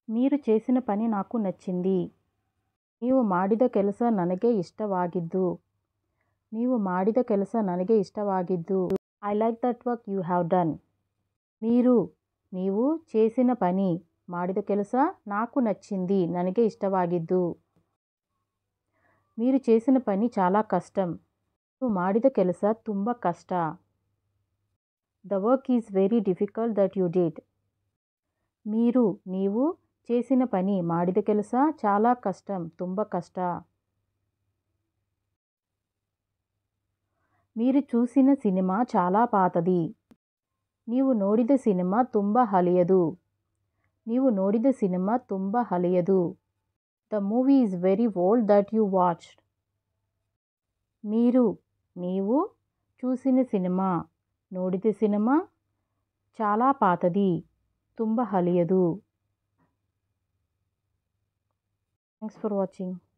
మీరు చేసిన పని నాకు నచ్చింది. ನೀವು ಮಾಡಿದ ಕೆಲಸ ನನಗೆ ಇಷ್ಟವಾಗಿದ್ದು. ನೀವು ಮಾಡಿದ ಕೆಲಸ ನನಗೆ ಇಷ್ಟವಾಗಿದ್ದು. I like that work you have done. మీరు నీవు చేసిన పని ಮಾಡಿದ ಕೆಲಸ నాకు నచ్చింది ನನಗೆ ಇಷ್ಟವಾಗಿದ್ದು. మీరు చేసిన పని చాలా కష్టం. ನೀವು ಮಾಡಿದ ಕೆಲಸ ತುಂಬ ಕಷ್ಟ. The work is very difficult that you did. మీరు నీవు చేసిన పని ಮಾಡಿದ ಕೆಲಸ చాలా కష్టం ತುಂಬ కಷ್ಟ. మీరు చూసిన సినిమా చాలా పాతది. ನೀವು ನೋಡಿದ ಸಿನಿಮಾ ತುಂಬ ಹಳೆಯದು. ನೀವು ನೋಡಿದ ಸಿನಿಮಾ ತುಂಬ ಹಳೆಯದು. The movie is very old that you watched. మీరు నీవు చూసిన సినిమా ನೋಡಿದ సినిమా చాలా పాతది ತುಂಬ ಹಳೆಯದು. Thanks for watching.